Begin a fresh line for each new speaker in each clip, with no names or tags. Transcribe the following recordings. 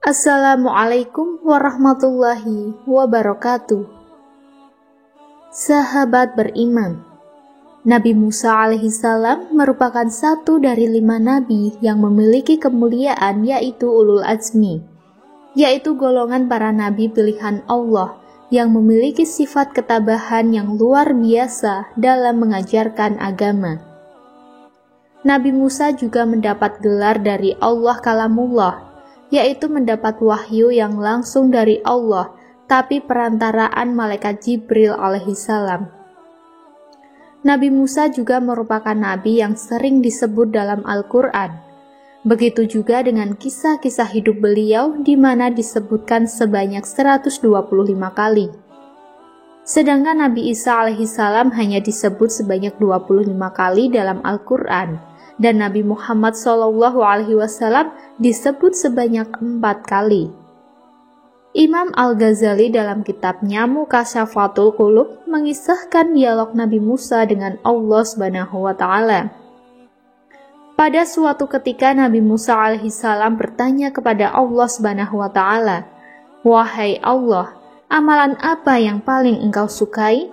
Assalamualaikum warahmatullahi wabarakatuh. Sahabat beriman, Nabi Musa alaihissalam merupakan satu dari 5 nabi yang memiliki kemuliaan, yaitu ulul azmi, yaitu golongan para nabi pilihan Allah yang memiliki sifat ketabahan yang luar biasa dalam mengajarkan agama. Nabi Musa juga mendapat gelar dari Allah Kalamullah, yaitu mendapat wahyu yang langsung dari Allah, tapi perantaraan malaikat Jibril alaihissalam. Nabi Musa juga merupakan nabi yang sering disebut dalam Al-Quran. Begitu juga dengan kisah-kisah hidup beliau di mana disebutkan sebanyak 125 kali. Sedangkan Nabi Isa alaihissalam hanya disebut sebanyak 25 kali dalam Al-Quran. Dan Nabi Muhammad SAW disebut sebanyak 4 kali. Imam Al-Ghazali dalam kitabnya Mukasyafatul Qulub mengisahkan dialog Nabi Musa dengan Allah SWT. Pada suatu ketika Nabi Musa alaihissalam bertanya kepada Allah SWT, "Wahai Allah, amalan apa yang paling engkau sukai?"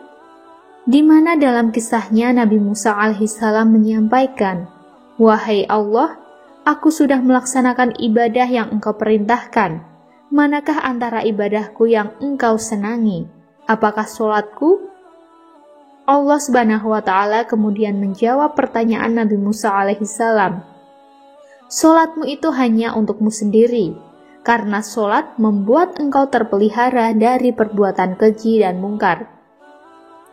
Di mana dalam kisahnya Nabi Musa alaihissalam menyampaikan, "Wahai Allah, aku sudah melaksanakan ibadah yang engkau perintahkan. Manakah antara ibadahku yang engkau senangi? Apakah sholatku?" Allah SWT kemudian menjawab pertanyaan Nabi Musa alaihissalam, "Sholatmu itu hanya untukmu sendiri, karena sholat membuat engkau terpelihara dari perbuatan keji dan mungkar."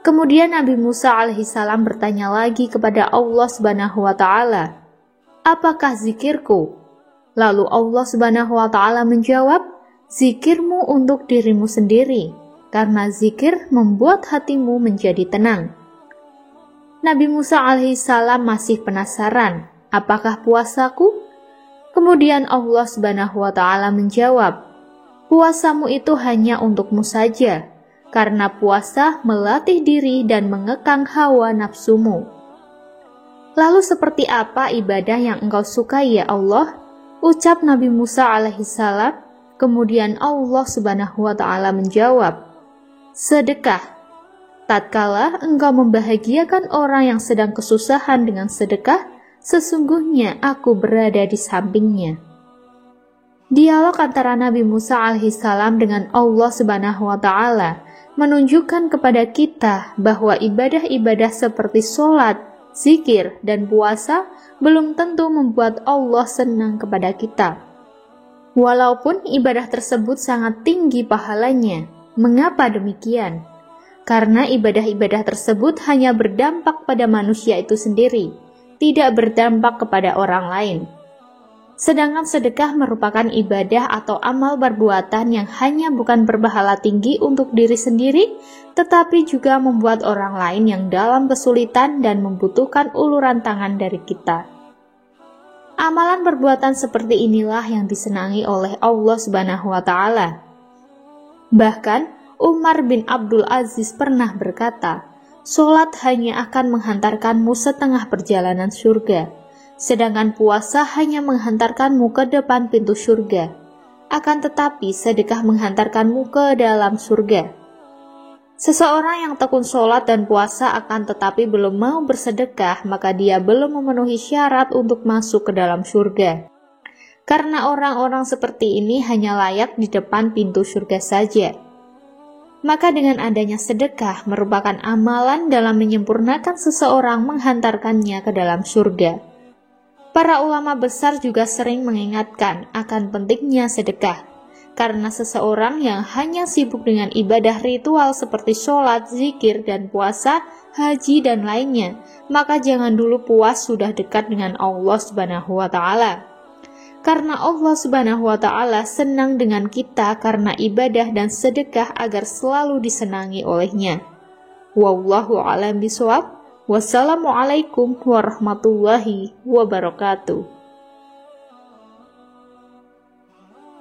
Kemudian Nabi Musa alaihissalam bertanya lagi kepada Allah SWT, "Apakah zikirku?" Lalu Allah SWT menjawab, "Zikirmu untuk dirimu sendiri, karena zikir membuat hatimu menjadi tenang." Nabi Musa alaihissalam masih penasaran, "Apakah puasaku?" Kemudian Allah SWT menjawab, "Puasamu itu hanya untukmu saja, karena puasa melatih diri dan mengekang hawa nafsumu." Lalu seperti apa ibadah yang engkau sukai ya Allah? Ucap Nabi Musa alaihissalam. Kemudian Allah SWT menjawab, "Sedekah. Tatkala engkau membahagiakan orang yang sedang kesusahan dengan sedekah, sesungguhnya aku berada di sampingnya." Dialog antara Nabi Musa alaihissalam dengan Allah SWT menunjukkan kepada kita bahwa ibadah-ibadah seperti sholat, zikir, dan puasa belum tentu membuat Allah senang kepada kita. Walaupun ibadah tersebut sangat tinggi pahalanya. Mengapa demikian? Karena ibadah-ibadah tersebut hanya berdampak pada manusia itu sendiri, tidak berdampak kepada orang lain. Sedangkan sedekah merupakan ibadah atau amal perbuatan yang hanya bukan berpahala tinggi untuk diri sendiri, tetapi juga membuat orang lain yang dalam kesulitan dan membutuhkan uluran tangan dari kita. Amalan perbuatan seperti inilah yang disenangi oleh Allah SWT. Bahkan Umar bin Abdul Aziz pernah berkata, "Sholat hanya akan menghantarkanmu setengah perjalanan surga, sedangkan puasa hanya menghantarkanmu ke depan pintu surga. Akan tetapi sedekah menghantarkanmu ke dalam surga." Seseorang yang tekun sholat dan puasa akan tetapi belum mau bersedekah, maka dia belum memenuhi syarat untuk masuk ke dalam surga. Karena orang-orang seperti ini hanya layak di depan pintu surga saja. Maka dengan adanya sedekah merupakan amalan dalam menyempurnakan seseorang menghantarkannya ke dalam surga. Para ulama besar juga sering mengingatkan akan pentingnya sedekah, karena seseorang yang hanya sibuk dengan ibadah ritual seperti sholat, zikir, dan puasa, haji, dan lainnya, maka jangan dulu puas sudah dekat dengan Allah SWT. Karena Allah SWT senang dengan kita karena ibadah dan sedekah agar selalu disenangi olehnya. Wallahu a'lam bishawab. Wassalamualaikum warahmatullahi wabarakatuh.